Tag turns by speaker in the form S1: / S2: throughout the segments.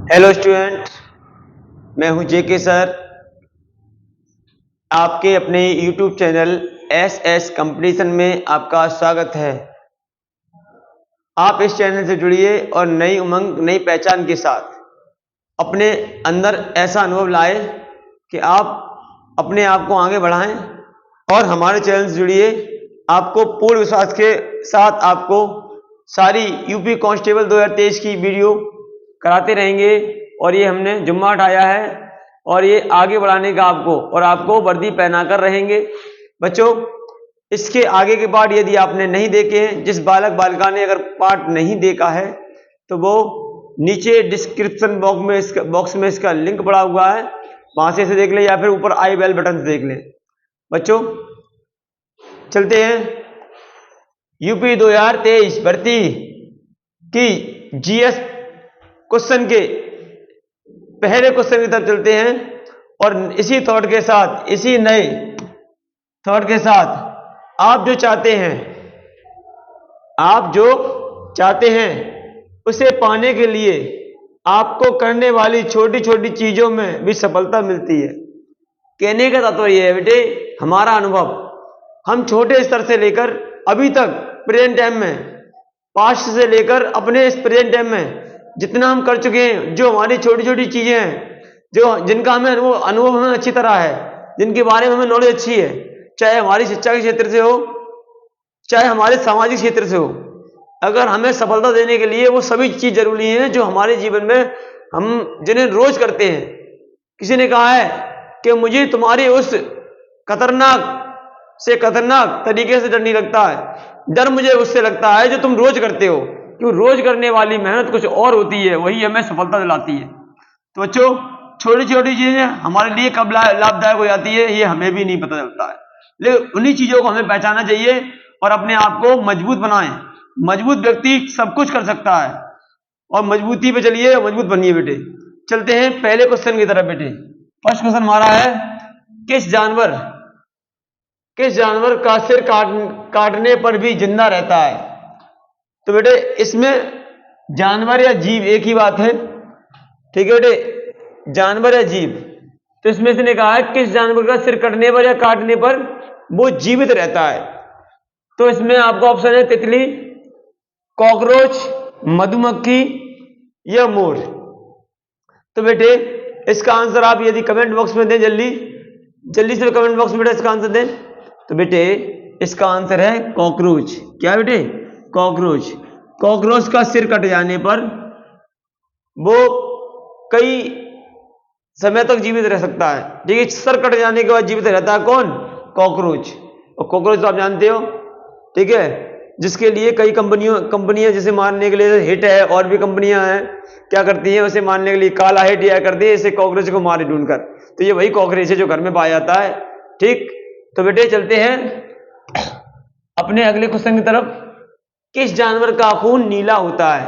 S1: Hello student, मैं हूं जेके sir. आपके अपने YouTube channel S S competition में आपका स्वागत है। आप इस चैनल से जुड़िए और नई उमंग, नई पहचान के साथ अपने अंदर ऐसा अनुभव लाए कि आप अपने आप को आगे बढ़ाएं और हमारे चैनल से जुड़िए। आपको पूर्ण विश्वास के साथ आपको सारी यूपी कांस्टेबल 2023 की वीडियो कराते रहेंगे और ये हमने जुम्मा उठाया है और ये आगे बढ़ाने का आपको वर्दी पहनाकर रहेंगे। बच्चों, इसके आगे के पार्ट यदि आपने नहीं देखे हैं, जिस बालक बालिका ने अगर पार्ट नहीं देखा है तो वो नीचे डिस्क्रिप्शन बॉक्स में इसका लिंक पड़ा हुआ है, वहां से इसे देख ले या फिर ऊपर आई बेल बटन से देख लें। बच्चों, चलते हैं यूपी 2023 भर्ती की जीएस क्वेश्चन के पहले क्वेश्चन की तरफ चलते हैं और इसी थॉट के साथ, इसी नए थॉट के साथ आप जो चाहते हैं उसे पाने के लिए आपको करने वाली छोटी छोटी चीजों में भी सफलता मिलती है। कहने का तात्पर्य है बेटे, हमारा अनुभव हम छोटे स्तर से लेकर अभी तक प्रेजेंट टाइम में, पास्ट से लेकर अपने इस प्रेजेंट टाइम में जितना हम कर चुके हैं, जो हमारी छोटी छोटी चीजें हैं, जिनका हमें अनुभव हमें अच्छी तरह है, जिनके बारे में हमें नॉलेज अच्छी है, चाहे हमारी शिक्षा के क्षेत्र से हो, चाहे हमारे सामाजिक क्षेत्र से हो, अगर हमें सफलता देने के लिए वो सभी चीज जरूरी है जो हमारे जीवन में हम जिन्हें रोज करते हैं। किसी ने कहा है कि मुझे तुम्हारे उस खतरनाक तरीके से डर नहीं लगता है, डर मुझे उससे लगता है जो तुम रोज करते हो, क्यों रोज करने वाली मेहनत कुछ और होती है, वही हमें सफलता दिलाती है। तो बच्चों, छोटी छोटी चीजें हमारे लिए कब लाभदायक हो जाती है ये हमें भी नहीं पता चलता है, लेकिन उन्हीं चीजों को हमें पहचानना चाहिए और अपने आप को मजबूत बनाएं। मजबूत व्यक्ति सब कुछ कर सकता है और मजबूती पे चलिए, मजबूत बनिए बेटे। चलते हैं पहले क्वेश्चन की तरफ बेटे। फर्स्ट क्वेश्चन हमारा है, किस जानवर का सिर काटने पर भी जिंदा रहता है? तो बेटे इसमें जानवर या जीव एक ही बात है, ठीक है बेटे, जानवर या जीव। तो इसमें इसने कहा है किस जानवर का सिर कटने पर या काटने पर वो जीवित रहता है। तो इसमें आपका ऑप्शन है तितली, कॉकरोच, मधुमक्खी या मोर। तो बेटे इसका आंसर आप यदि कमेंट बॉक्स में दें, जल्दी से कमेंट बॉक्स में बेटा इसका आंसर दें। तो बेटे इसका आंसर है कॉकरोच। क्या बेटे? कॉकरोच। कॉकरोच का सिर कट जाने पर वो कई समय तक जीवित रह सकता है। ठीक है, सर कट जाने के बाद जीवित रहता है कौन? कॉकरोच। और कॉकरोच तो आप जानते हो, ठीक है, जिसके लिए कई कंपनियां जिसे मारने के लिए, हिट है और भी कंपनियां हैं, क्या करती हैं उसे मारने के लिए काला हिट या करती है इसे कॉकरोच को मारे ढूंढकर। तो ये वही कॉकरोच है जो घर में पाया जाता है। ठीक, तो बेटे चलते हैं अपने अगले क्वेश्चन की तरफ। किस जानवर का खून नीला होता है?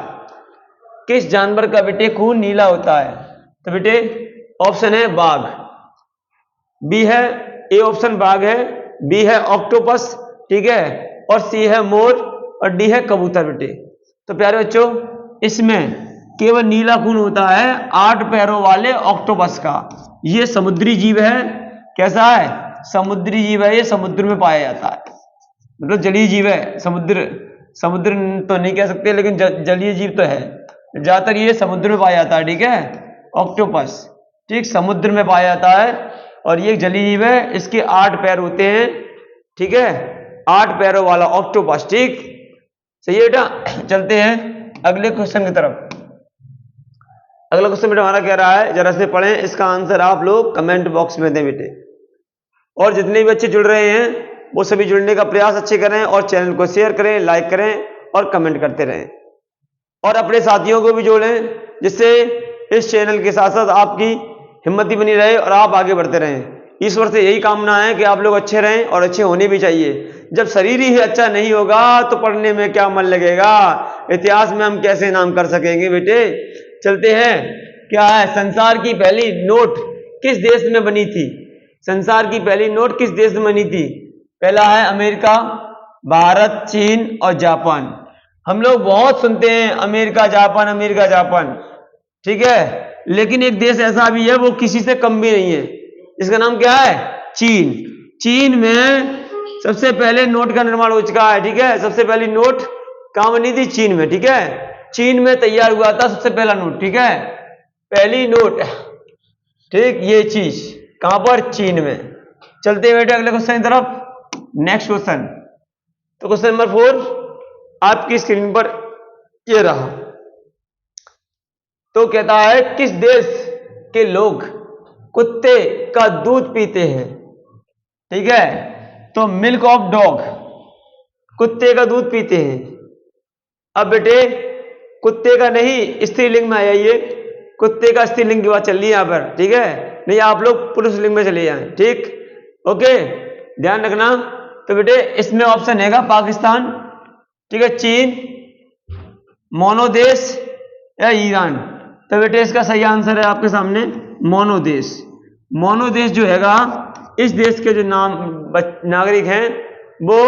S1: किस जानवर का बेटे खून नीला होता है? तो बेटे ऑप्शन है बाघ, बी है, ए ऑप्शन बाघ है, बी है ऑक्टोपस, ठीक है, और सी है मोर और डी है कबूतर बेटे। तो प्यारे बच्चों, इसमें केवल नीला खून होता है 8 पैरों वाले ऑक्टोपस का। ये समुद्री जीव है। कैसा है? समुद्री जीव है, ये समुद्र में पाया जाता है, मतलब जलीय जीव है। समुद्र तो नहीं कह सकते, लेकिन जलीय जीव तो है। ज्यादातर ये समुद्र में पाया जाता है, ठीक है, ऑक्टोपस, ठीक, समुद्र में पाया जाता है और ये जलीय जीव है। इसके 8 पैर होते हैं, ठीक है, 8 पैरों वाला ऑक्टोपस। ठीक, सही है बेटा। चलते हैं अगले क्वेश्चन की तरफ। अगला क्वेश्चन बेटा हमारा कह रहा है, जरा से पढ़ें, इसका आंसर आप लोग कमेंट बॉक्स में दें बेटे। और जितने भी बच्चे जुड़ रहे हैं वो सभी जुड़ने का प्रयास अच्छे करें और चैनल को शेयर करें, लाइक करें और कमेंट करते रहें और अपने साथियों को भी जोड़ें, जिससे इस चैनल के साथ साथ आपकी हिम्मत भी बनी रहे और आप आगे बढ़ते रहें। ईश्वर से यही कामना है कि आप लोग अच्छे रहें और अच्छे होने भी चाहिए। जब शरीर ही अच्छा नहीं होगा तो पढ़ने में क्या मन लगेगा, इतिहास में हम कैसे नाम कर सकेंगे बेटे। चलते हैं, क्या है, संसार की पहली नोट किस देश में बनी थी? संसार की पहली नोट किस देश में बनी थी? पहला है अमेरिका, भारत, चीन और जापान। हम लोग बहुत सुनते हैं अमेरिका जापान, अमेरिका जापान, ठीक है। लेकिन एक देश ऐसा भी है वो किसी से कम भी नहीं है, इसका नाम क्या है? चीन। चीन में सबसे पहले नोट का निर्माण हो चुका है, ठीक है। सबसे पहली नोट कहां बनी थी? चीन में, ठीक है। चीन में तैयार हुआ था सबसे पहला नोट, ठीक है, पहली नोट, ठीक। ये चीज कहां पर? चीन में। चलते बेटे अगले क्वेश्चन की तरफ। नेक्स्ट क्वेश्चन, तो क्वेश्चन नंबर 4 आपकी स्क्रीन पर ये रहा। तो कहता है किस देश के लोग कुत्ते का दूध पीते हैं, ठीक है। तो मिल्क ऑफ डॉग, कुत्ते का दूध पीते हैं। अब बेटे कुत्ते का नहीं, स्त्रीलिंग में आया, ये कुत्ते का स्त्रीलिंग की बात चल रही है यहां पर, ठीक है। नहीं आप लोग पुरुष लिंग में चले जाएं, ठीक, ओके, ध्यान रखना। तो बेटे इसमें ऑप्शन हैगा पाकिस्तान, ठीक है, चीन, मोनो देश या ईरान। तो बेटे इसका सही आंसर है आपके सामने मोनो देश। मोनो देश जो हैगा, इस देश के जो नागरिक हैं वो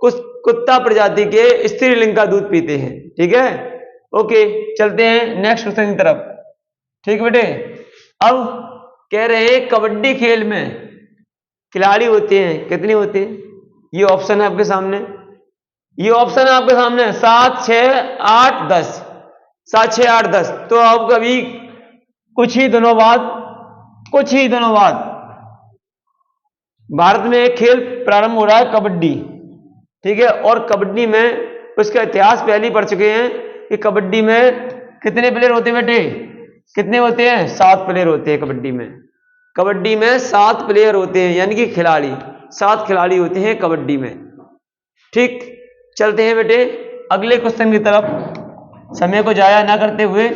S1: कुछ कुत्ता प्रजाति के स्त्रीलिंग का दूध पीते हैं, ठीक है, ओके। चलते हैं नेक्स्ट क्वेश्चन की तरफ, ठीक बेटे। अब कह रहे हैं कबड्डी खेल में खिलाड़ी होते हैं, कितने होते हैं? ये ऑप्शन है आपके सामने, ये ऑप्शन है आपके सामने 7, 6, 8, 10, 7, 6, 8, 10। तो अब कभी कुछ ही दिनों बाद भारत में एक खेल प्रारंभ हो रहा है, कबड्डी, ठीक है। और कबड्डी में उसका इतिहास पहले ही पढ़ चुके हैं कि कबड्डी में कितने प्लेयर होते हैं बेटे? कितने होते हैं? 7 प्लेयर होते हैं कबड्डी में। कबड्डी में 7 प्लेयर होते हैं, यानी कि खिलाड़ी, 7 खिलाड़ी होते हैं कबड्डी में, ठीक। चलते हैं बेटे अगले क्वेश्चन की तरफ, समय को जाया ना करते हुए।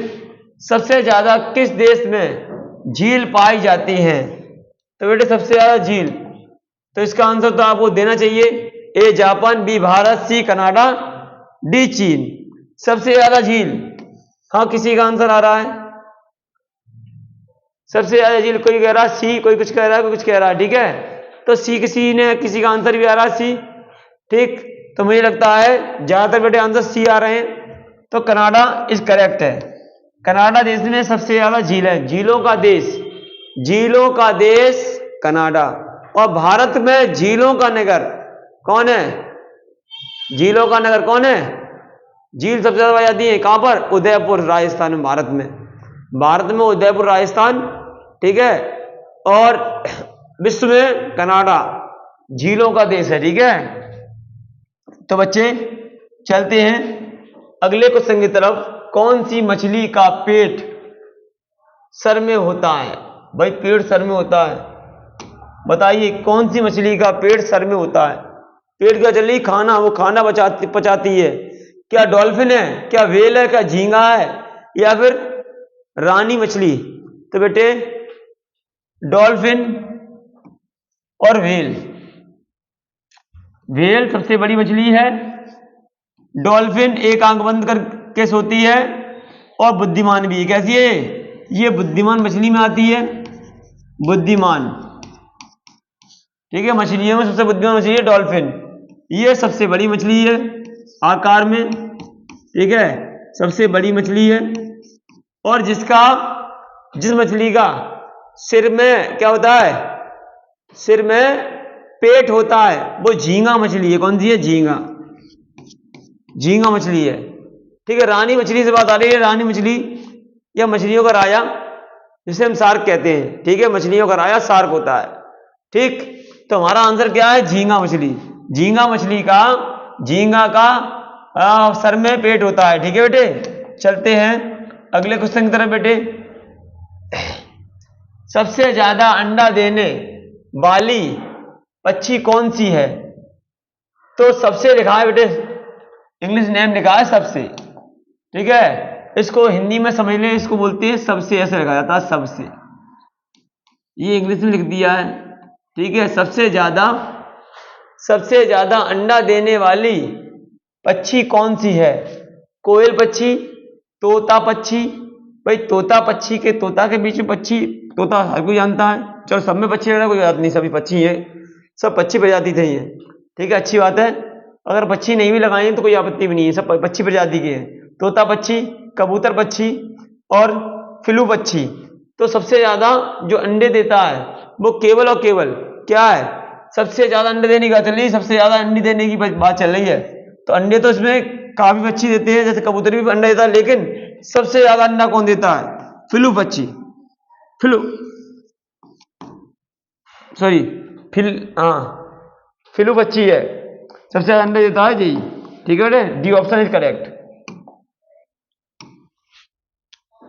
S1: सबसे ज्यादा किस देश में झील पाई जाती है? तो बेटे सबसे ज्यादा झील, तो इसका आंसर तो आपको देना चाहिए, A Japan, B Bharat, C Canada, D चीन। सबसे ज्यादा झील, हाँ किसी का आंसर आ रहा है? सबसे ज्यादा झील कोई कह रहा है सी, कोई कुछ कह रहा है, कोई कुछ कह रहा है, ठीक है। तो सी, किसी का आंसर भी आ रहा है सी, ठीक। तो मुझे लगता है ज्यादातर बेटे आंसर सी आ रहे हैं, तो कनाडा इज करेक्ट है। कनाडा देश में सबसे ज्यादा झील है, झीलों का देश कनाडा। और भारत में झीलों का नगर कौन है? झीलों का नगर कौन है? झील सबसे ज्यादा पाई जाती है कहां पर? उदयपुर, राजस्थान में। भारत में उदयपुर, राजस्थान, ठीक है। और विश्व में कनाडा झीलों का देश है, ठीक है। तो बच्चे चलते हैं अगले क्वेश्चन की तरफ। कौन सी मछली का पेट सर में होता है? भाई पेट सर में होता है, बताइए कौन सी मछली का पेट सर में होता है? पेट का जल्दी खाना, वो खाना पचाती है। क्या डॉल्फिन है, क्या व्हेल है, क्या झींगा है, या फिर रानी मछली? तो बेटे डॉल्फिन और व्हेल सबसे बड़ी मछली है। डॉल्फिन एक आंख बंद करके सोती है और बुद्धिमान भी है। कैसी है ये? बुद्धिमान मछली में आती है, बुद्धिमान, ठीक है। मछलियों में सबसे बुद्धिमान मछली है डॉल्फिन। ये सबसे बड़ी मछली है आकार में, ठीक है, सबसे बड़ी मछली है। और जिस मछली का सिर में क्या होता है? सिर में पेट होता है, वो झींगा मछली है। कौन सी है? झींगा मछली है, ठीक है। रानी मछली से बात आ रही है, रानी मछली या मछलियों का राजा, जिसे हम शार्क कहते हैं, ठीक है। मछलियों का राजा शार्क होता है, ठीक। तो हमारा आंसर क्या है? झींगा मछली। झींगा का सर में पेट होता है, ठीक है बेटे। चलते हैं अगले क्वेश्चन की तरफ बेटे। सबसे ज्यादा अंडा देने वाली पक्षी कौन सी है? तो सबसे लिखा है बेटे, इंग्लिश नेम लिखा है सबसे, ठीक है। इसको हिंदी में समझ लें, इसको बोलते हैं सबसे, ऐसे लिखा जाता है सबसे, ये इंग्लिश में लिख दिया है, ठीक है। सबसे ज्यादा अंडा देने वाली पक्षी कौन सी है? कोयल पक्षी, तोता पक्षी। भाई तोता पक्षी के तोता के बीच में पक्षी, तोता हर कोई जानता है, चलो सब में पक्षी कोई बात नहीं, सभी पक्षी है, सब पक्षी प्रजाति थे ये, ठीक है, अच्छी बात है। अगर पक्षी नहीं भी लगाएं तो कोई आपत्ति भी नहीं है, सब पक्षी प्रजाति के हैं। तोता पक्षी, कबूतर पक्षी और फ्लू पक्षी। तो सबसे ज्यादा जो अंडे देता है वो केवल और केवल क्या है, सबसे ज्यादा अंडे देने की बात चल रही है, सबसे ज्यादा अंडे देने की बात चल रही है। तो अंडे तो इसमें काफी पक्षी देते हैं, जैसे कबूतर भी अंडा देता है, लेकिन सबसे ज्यादा अंडा कौन देता है, फ्लू पक्षी। फ्लू सॉरी फ्लू पक्षी है सबसे ज्यादा अंडे देता है जी। ठीक है बेटे, डी ऑप्शन इज करेक्ट।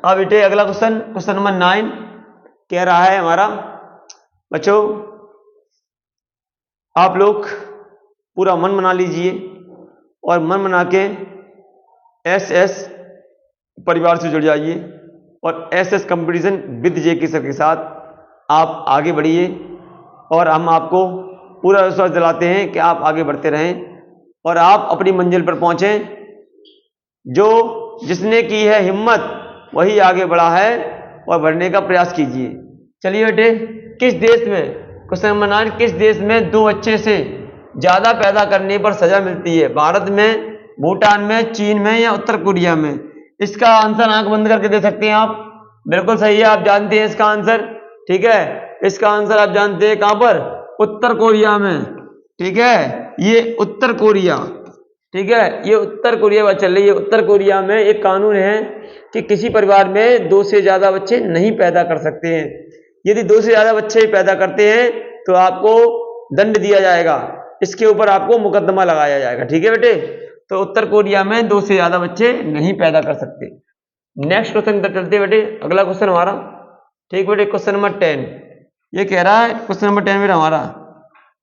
S1: अब बेटे अगला क्वेश्चन नंबर 9 कह रहा है हमारा बच्चों, आप लोग पूरा मन बना लीजिए और मन बना के एस परिवार से जुड़ जाइए और S competition with JK sir के साथ आप आगे बढ़िए, और हम आपको पूरा विश्वास दिलाते हैं कि आप आगे बढ़ते रहें और आप अपनी मंजिल पर पहुंचें। जो जिसने की है हिम्मत वही आगे बढ़ा है, और बढ़ने का प्रयास कीजिए। चलिए बेटे, किस देश में, क्वेश्चन नंबर 9, किस देश में 2 बच्चे से ज्यादा पैदा करने पर सजा मिलती है, भारत में, भूटान में, चीन में या उत्तर कोरिया में? इसका आंसर आंख बंद करके दे सकते हैं आप, बिल्कुल सही है, आप जानते हैं इसका आंसर। ठीक है, इसका आंसर आप जानते हैं कहां पर, उत्तर कोरिया में। ठीक है, ये उत्तर कोरिया, ठीक है, ये उत्तर कोरिया बात चल रही है। उत्तर कोरिया में एक कानून है कि किसी परिवार में 2 से ज्यादा बच्चे नहीं पैदा कर सकते हैं। यदि 2 से ज्यादा बच्चे पैदा करते हैं तो आपको दंड दिया जाएगा, इसके ऊपर आपको मुकदमा लगाया जाएगा। ठीक है बेटे, तो उत्तर कोरिया में 2 से ज्यादा बच्चे नहीं पैदा कर सकते। नेक्स्ट क्वेश्चन पर चलते बेटे, अगला क्वेश्चन हमारा, ठीक बेटे, क्वेश्चन नंबर 10 ये कह रहा है, क्वेश्चन नंबर 10 बेटा हमारा,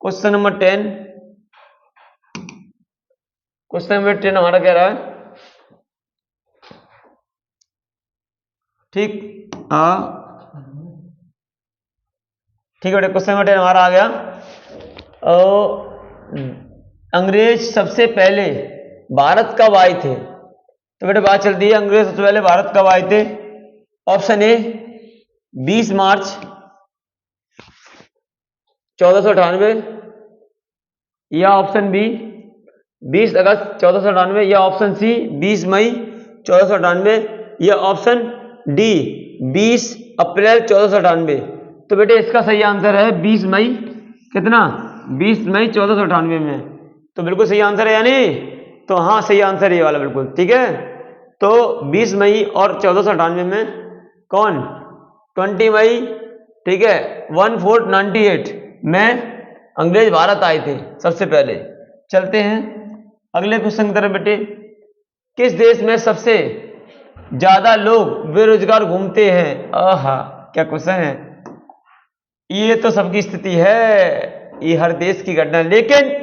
S1: क्वेश्चन नंबर 10 हमारा कह रहा है, ठीक ठीक है बेटे, क्वेश्चन नंबर 10 हमारा आ गया। अंग्रेज सबसे पहले भारत कब आए थे? तो बेटे बात चलती है, अंग्रेज सबसे पहले भारत कब आए थे? ऑप्शन ए 20 मार्च 1498, या ऑप्शन बी 20 अगस्त 1498, या ऑप्शन सी 20 मई 1498, या ऑप्शन डी 20 अप्रैल 1498। तो बेटे इसका सही आंसर है 20 मई, कितना, 20 मई 1498 में। तो बिल्कुल सही आंसर है यानी, तो हाँ सही आंसर है ये वाला बिल्कुल। ठीक है, तो 20 मई और 1498 में कौन, 20 मई, ठीक है, 1498 में अंग्रेज भारत आए थे सबसे पहले। चलते हैं अगले क्वेश्चन की तरफ बेटे, किस देश में सबसे ज्यादा लोग बेरोजगार घूमते हैं? आहा क्या क्वेश्चन है, ये तो सबकी स्थिति है, ये हर देश की घटना, लेकिन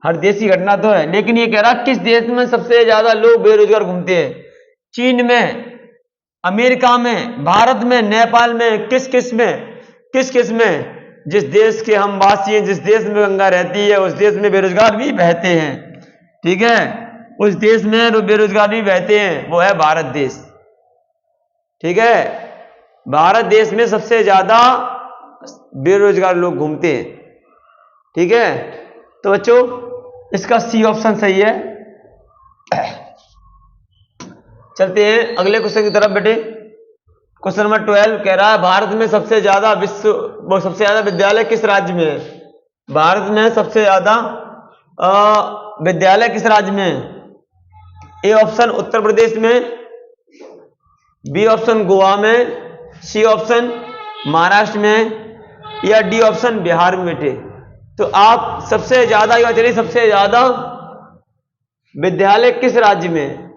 S1: हर देश की घटना तो है, लेकिन ये कह रहा किस देश में सबसे ज्यादा लोग बेरोजगार घूमते हैं? चीन में, अमेरिका में, भारत में, नेपाल में, किस किस में? जिस देश के हम वासी हैं, जिस देश में गंगा रहती है उस देश में बेरोजगार भी बहते हैं। ठीक है, उस देश में बेरोजगार भी बहते हैं, वो है भारत देश। ठीक है, भारत देश में सबसे ज्यादा बेरोजगार लोग घूमते हैं। ठीक है, तो बच्चों इसका सी ऑप्शन सही है। चलते हैं अगले क्वेश्चन की तरफ बेटे, क्वेश्चन नंबर 12 कह रहा है, भारत में सबसे ज्यादा विद्यालय किस राज्य में है? भारत में सबसे ज्यादा विद्यालय किस राज्य में है? ए ऑप्शन उत्तर प्रदेश में, बी ऑप्शन गोवा में, सी ऑप्शन महाराष्ट्र में, या डी ऑप्शन बिहार में बेटे। तो आप सबसे ज्यादा चलिए, सबसे ज्यादा विद्यालय किस राज्य में,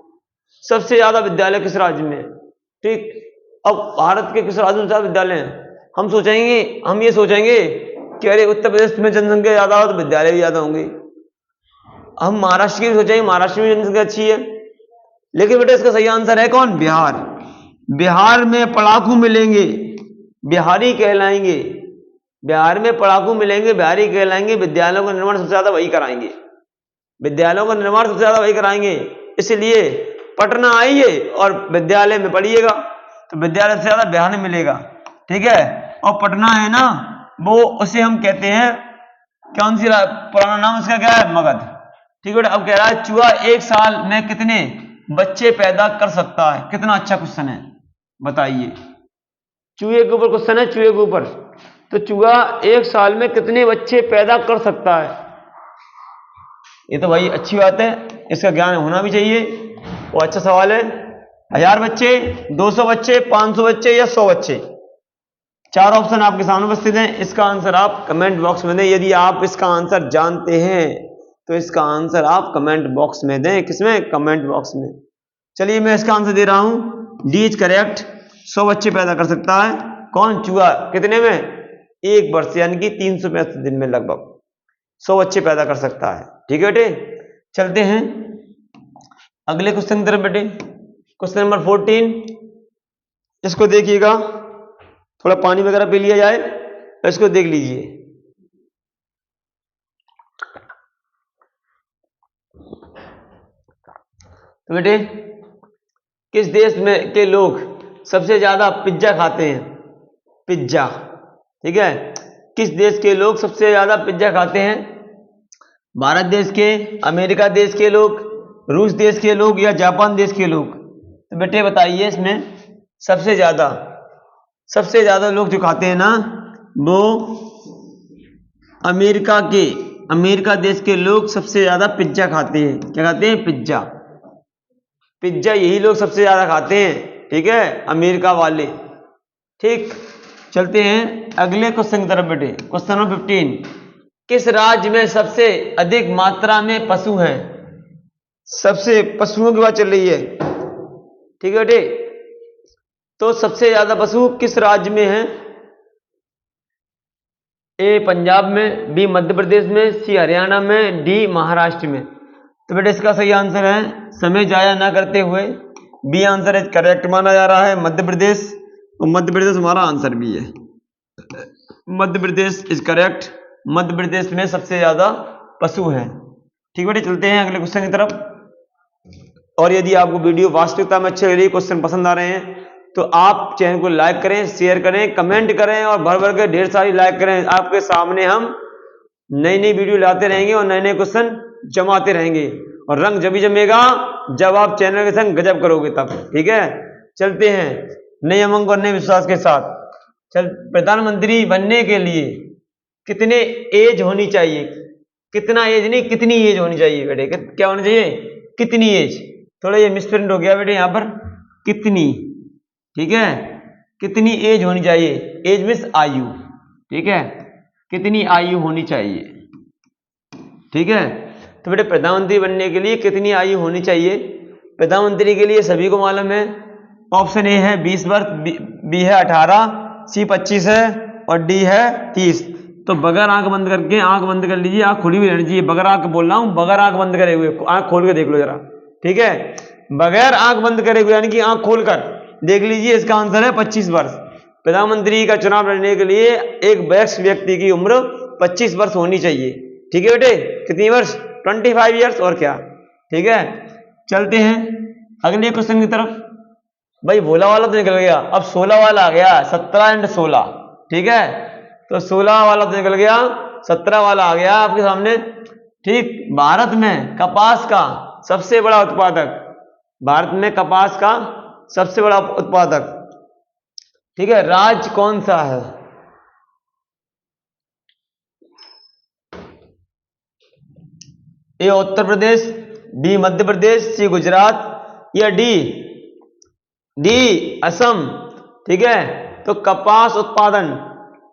S1: सबसे ज्यादा विद्यालय किस राज्य में? ठीक, अब भारत के किस राज्य में ज्यादा विद्यालय हैं? हम ये सोचेंगे कि अरे उत्तर प्रदेश में जनसंख्या ज्यादा हो तो विद्यालय भी ज्यादा होंगे। हम महाराष्ट्र की भी सोचेंगे, महाराष्ट्र में जनसंख्या अच्छी है, लेकिन बेटा इसका सही आंसर है कौन? बिहार। बिहार में पढ़ाकू मिलेंगे, बिहारी कहलाएंगे, बिहार में पढ़ाकू मिलेंगे, बिहारी कहलाएंगे, विद्यालयों का निर्माण सबसे ज्यादा वही कराएंगे, विद्यालयों का निर्माण सबसे ज्यादा वही कराएंगे। इसलिए पटना आइए और विद्यालय में पढ़िएगा, तो विद्यालय सबसे ज्यादा बिहार में मिलेगा। ठीक है, और पटना है ना, वो उसे हम कहते हैं, कौन सी पुराना नाम उसका क्या है? मगध। ठीक है, अब कह रहा है चूहा एक साल में कितने बच्चे पैदा कर सकता है? कितना अच्छा क्वेश्चन है, बताइए। चूहे के ऊपर क्वेश्चन है, चूहे के ऊपर। तो चूहा एक साल में कितने बच्चे पैदा कर सकता है? ये तो भाई अच्छी बात है, इसका ज्ञान होना भी चाहिए, वो अच्छा सवाल है। 1000 बच्चे, 200 बच्चे, 500 बच्चे या 100 बच्चे? 4 ऑप्शन आपके सामने उपस्थित हैं। इसका आंसर आप कमेंट बॉक्स में दें। यदि आप इसका आंसर जानते हैं तो इसका आंसर आप कमेंट बॉक्स में दें। किसमें? कमेंट बॉक्स में। चलिए मैं इसका आंसर दे रहा हूं, डी इज करेक्ट। 100 बच्चे पैदा कर सकता है कौन? चूहा। कितने में? 1 वर्ष, यानी कि 365 दिन में लगभग 100 बच्चे पैदा कर सकता है। ठीक है बेटे, चलते हैं अगले क्वेश्चन की तरफ बेटे। क्वेश्चन नंबर 14, इसको देखिएगा, थोड़ा पानी वगैरह पी लिया जाए, इसको देख लीजिए। तो बेटे, किस देश में के लोग सबसे ज्यादा पिज्जा खाते हैं? पिज्जा। ठीक है, किस देश के लोग सबसे ज्यादा पिज्जा खाते हैं? भारत देश के, अमेरिका देश के लोग, रूस देश के लोग या जापान देश के लोग? तो बेटे बताइए, इसमें सबसे ज्यादा लोग जो खाते हैं ना, वो अमेरिका देश के लोग सबसे ज्यादा पिज्जा खाते हैं। क्या खाते हैं? पिज्जा। पिज्जा यही लोग सबसे ज्यादा खाते हैं। ठीक है, अमेरिका वाले। ठीक, चलते हैं अगले क्वेश्चन की तरफ बेटे। क्वेश्चन नंबर 15, किस राज्य में सबसे अधिक मात्रा में पशु हैं? सबसे पशुओं की बात चल रही है। ठीक है बेटे, तो सबसे ज्यादा पशु किस राज्य में हैं? ए पंजाब में, बी मध्य प्रदेश में, सी हरियाणा में, डी महाराष्ट्र में? तो बेटे इसका सही आंसर है, समय जाया ना करते हुए बी आंसर है करेक्ट माना जा रहा है, मध्य प्रदेश। और मध्य प्रदेश हमारा आंसर भी है, मध्य प्रदेश इज करेक्ट। मध्य प्रदेश में सबसे ज्यादा पशु हैं। ठीक बेटे, चलते हैं अगले क्वेश्चन की तरफ। और यदि आपको वीडियो वास्तविकता में अच्छे लगे, क्वेश्चन पसंद आ रहे हैं, तो आप चैनल को लाइक करें, शेयर करें, कमेंट करें और भर भर के ढेर सारी लाइक करें। आपके सामने हम नई नई वीडियो लाते रहेंगे और नए नए क्वेश्चन जमाते रहेंगे। और रंग जब ही जमेगा जब आप चैनल के संग गजब करोगे तब। ठीक है, चलते हैं नए उमंग और नए विश्वास के साथ। प्रधानमंत्री बनने के लिए कितने एज होनी चाहिए? कितना एज नहीं, कितनी एज होनी चाहिए बेटे? क्या होनी चाहिए? कितनी एज। थोड़ा ये मिसप्रिंट हो गया बेटे यहाँ पर, कितनी। ठीक है, कितनी एज होनी चाहिए? एज मीन्स आयु। ठीक है, कितनी आयु होनी चाहिए? ठीक है, तो बेटे प्रधानमंत्री बनने के लिए कितनी आयु होनी चाहिए? प्रधानमंत्री के लिए सभी को मालूम है। ऑप्शन ए है 20 वर्ष, बी है 18, सी 25 है और डी है 30। तो बगैर आंख बंद करके, आंख बंद कर लीजिए, आंख खुली हुई रहनी चाहिए। बगैर आंख बोल रहा हूं, बगैर आंख बंद करे हुए, आंख खोल के देख लो जरा। ठीक है, बगैर आंख बंद करे हुए यानी कि आंख खोलकर देख लीजिए। इसका आंसर है 25 वर्ष। प्रधानमंत्री का चुनाव लड़ने के लिए एक वयस्क व्यक्ति की उम्र 25 वर्ष होनी चाहिए। ठीक है बेटे, कितनी वर्ष? 25 ईयर्स, और क्या। ठीक है, चलते हैं अगले क्वेश्चन की तरफ। भाई भोला वाला तो निकल गया, अब 16 वाला आ गया, 17 एंड 16। ठीक है, तो 16 वाला तो निकल गया, 17 वाला आ गया आपके सामने। ठीक, भारत में कपास का सबसे बड़ा उत्पादक, भारत में कपास का सबसे बड़ा उत्पादक, ठीक है, राज्य कौन सा है? ए उत्तर प्रदेश, बी मध्य प्रदेश, सी गुजरात या डी असम। ठीक है, तो कपास उत्पादन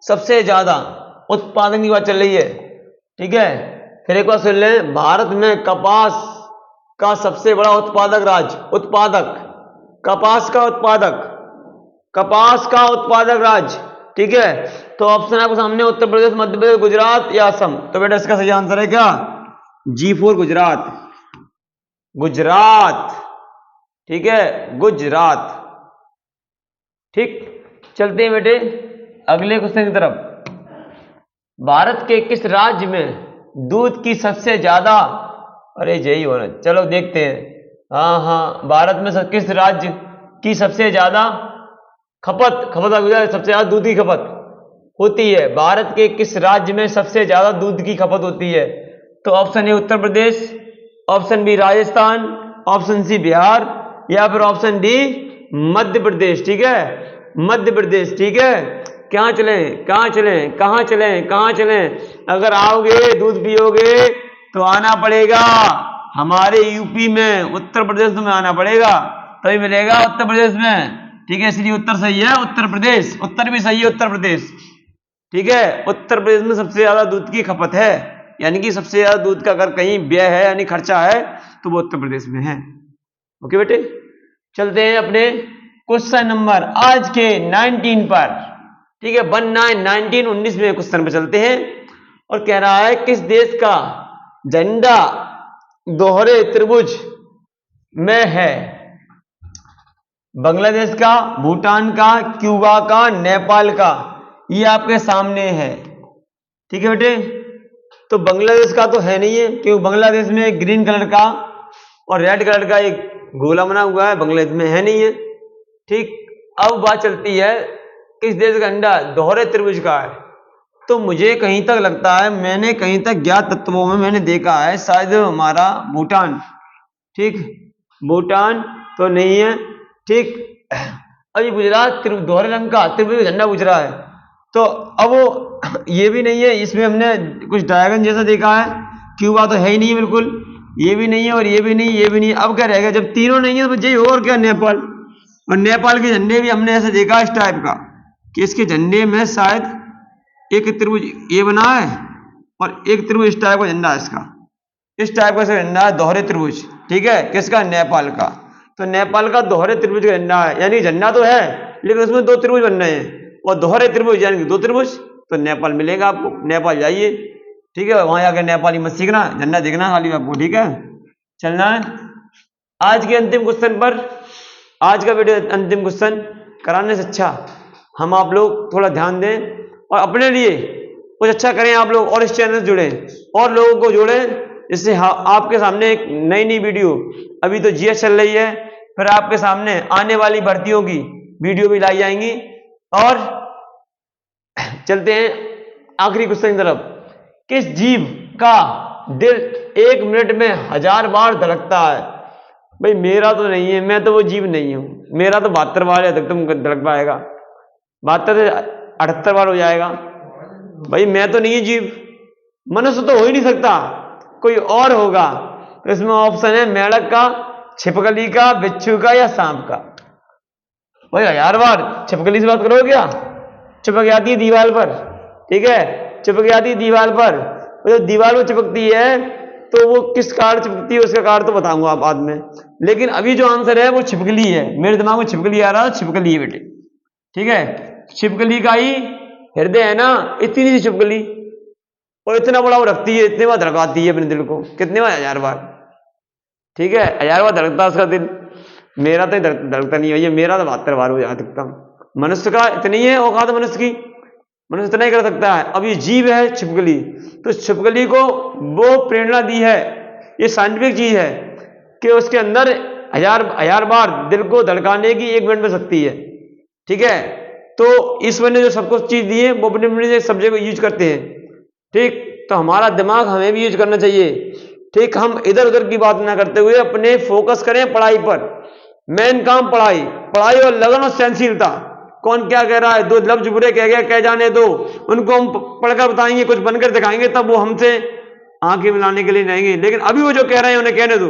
S1: सबसे ज्यादा उत्पादन की बात चल रही है। ठीक है, फिर एक बार सुन लें, भारत में कपास का सबसे बड़ा उत्पादक राज्य, कपास का उत्पादक राज्य। ठीक है, तो ऑप्शन आपके सामने उत्तर प्रदेश, मध्य प्रदेश, गुजरात या असम। तो बेटा इसका सही आंसर है क्या? G4 गुजरात। ठीक है, गुजरात। ठीक, चलते हैं बेटे अगले क्वेश्चन की तरफ। भारत के किस राज्य में दूध की सबसे ज्यादा, अरे यही हो रहा है, चलो देखते हैं। हाँ, भारत में किस राज्य की सबसे ज्यादा सबसे ज्यादा दूध की खपत होती है? भारत के किस राज्य में सबसे ज्यादा दूध की खपत होती है? तो option A Uttar Pradesh, option B Rajasthan, option C Bihar या फिर ऑप्शन डी मध्य प्रदेश, ठीक है, मध्य प्रदेश, ठीक है। कहाँ चलें, कहाँ चलें, कहाँ चलें, कहाँ चलें? अगर आओगे दूध पियोगे तो आना पड़ेगा हमारे यूपी में, उत्तर प्रदेश में आना पड़ेगा, तभी मिलेगा उत्तर प्रदेश में, ठीक है। इसलिए उत्तर सही है, उत्तर प्रदेश, उत्तर भी सही है, उत्तर प्रदेश, ठीक है। उत्तर प्रदेश में सबसे ज्यादा दूध की खपत है, यानी कि सबसे ज्यादा दूध का अगर कहीं व्यय है यानी खर्चा है तो वो उत्तर प्रदेश में है। ओके बेटे, चलते हैं अपने क्वेश्चन नंबर आज के 19 पर, ठीक है। 19 में क्वेश्चन पर चलते हैं और कह रहा है किस देश का झंडा दोहरे त्रिभुज में है? बांग्लादेश का, भूटान का, क्यूबा का, नेपाल का, ये आपके सामने है, ठीक है बेटे। तो बांग्लादेश का तो है नहीं है, क्योंकि बांग्लादेश में ग्रीन कलर का और रेड कलर का एक गोला बना हुआ है, बांग्लादेश में है नहीं है, ठीक। अब बात चलती है किस देश का झंडा दोहरे त्रिभुज का है? तो मुझे कहीं तक लगता है, मैंने कहीं तक ज्ञात तत्वों में मैंने देखा है शायद हमारा भूटान, ठीक, भूटान तो नहीं है, ठीक। अभी गुजरात दोहरे रंग का त्रिभुज झंडा पूछ रहा है, तो अब वो ये भी नहीं है, इसमें हमने कुछ ड्रैगन जैसा देखा है, क्यूबा तो है ही नहीं है बिल्कुल, ये भी नहीं है और ये भी नहीं, ये भी नहीं, अब क्या रहेगा? जब तीनों नहीं है तो यही और क्या, नेपाल। और नेपाल के झंडे भी हमने ऐसे देखा इस टाइप का कि इसके झंडे में शायद एक त्रिभुज ये बना है और एक त्रिभुज इस टाइप का झंडा है इसका, इस टाइप का झंडा है दोहरे त्रिभुज, ठीक है। किसका? नेपाल का। तो नेपाल का दोहरे त्रिभुज का झंडा है, यानी झंडा तो है लेकिन उसमें दो त्रिभुज बन रहे हैं, और दोहरे त्रिभुज यानी कि दो त्रिभुज, तो नेपाल मिलेगा आपको, नेपाल जाइए, ठीक है। वहां जाकर नेपाली मत सीखना, झंडा देखना खाली आपको, ठीक है। चलना है आज के अंतिम क्वेश्चन पर। आज का वीडियो अंतिम क्वेश्चन कराने से अच्छा हम आप लोग थोड़ा ध्यान दें और अपने लिए कुछ अच्छा करें आप लोग, और इस चैनल से जुड़ें और लोगों को जोड़ें, जिससे आपके सामने एक नई नई वीडियो, अभी तो जीएस चल रही है, फिर आपके सामने आने वाली भर्तियों की वीडियो भी लाई जाएंगी। और चलते हैं आखिरी क्वेश्चन की तरफ। किस जीव का दिल 1 मिनट में 1000 बार धड़कता है? भाई मेरा तो नहीं है, मैं तो वो जीव नहीं हूं, मेरा तो 72 बार है, तुम धड़क पाएगा? 72 से 78 बार हो जाएगा। भाई मैं तो नहीं है जीव, मनुष्य तो हो ही नहीं सकता, कोई और होगा। तो इसमें ऑप्शन है मेढक का, छिपकली का, बिच्छू का या सांप का। भाई 1000 बार छिपकली से बात करोगे क्या? चिपक जाती है दीवार पर, ठीक है, चिपक जाती है दीवार पर। जो दीवार पर चिपकती है तो वो किस कारण चिपकती है उसका कारण तो बताऊंगा आप बाद में, लेकिन अभी जो आंसर है वो छिपकली है। मेरे दिमाग में छिपकली आ रहा है, छिपकली है बेटे, ठीक है। छिपकली का ही हृदय है ना, इतनी सी छिपकली, और इतना बड़ा वो रखती है, इतने बार धड़काती है अपने दिल को, कितने बार? 1000 बार, ठीक है, 1000 बार धड़कता उसका दिल। मेरा तो धड़कता नहीं है, मेरा तो 72 बार हो जाता। मनुष्य का इतनी है औकात, मनुष्य की, मनुष्य इतना ही कर सकता है। अब ये जीव है छिपकली, तो छिपकली को वो प्रेरणा दी है, ये साइंटिफिक चीज है कि उसके अंदर 1000 बार दिल को धड़काने की 1 मिनट में शक्ति है, ठीक है। तो ईश्वर ने जो सबको चीज दी है वो अपने अपने सब्जेक्ट को यूज करते हैं, ठीक। तो हमारा दिमाग हमें भी यूज करना चाहिए, ठीक। हम इधर उधर की बात ना करते हुए अपने फोकस करें पढ़ाई पर। मेन काम पढ़ाई, पढ़ाई और लगन और सहनशीलता। कौन क्या कह रहा है, 2 लफ्ज बुरे कह गया, कह जाने दो, उनको हम पढ़कर बताएंगे, कुछ बनकर दिखाएंगे, तब वो हमसे आंखें मिलाने के लिए रहेंगे। लेकिन अभी वो जो कह रहे हैं उन्हें कहने दो।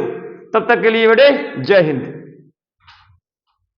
S1: तब तक के लिए बेटे जय हिंद।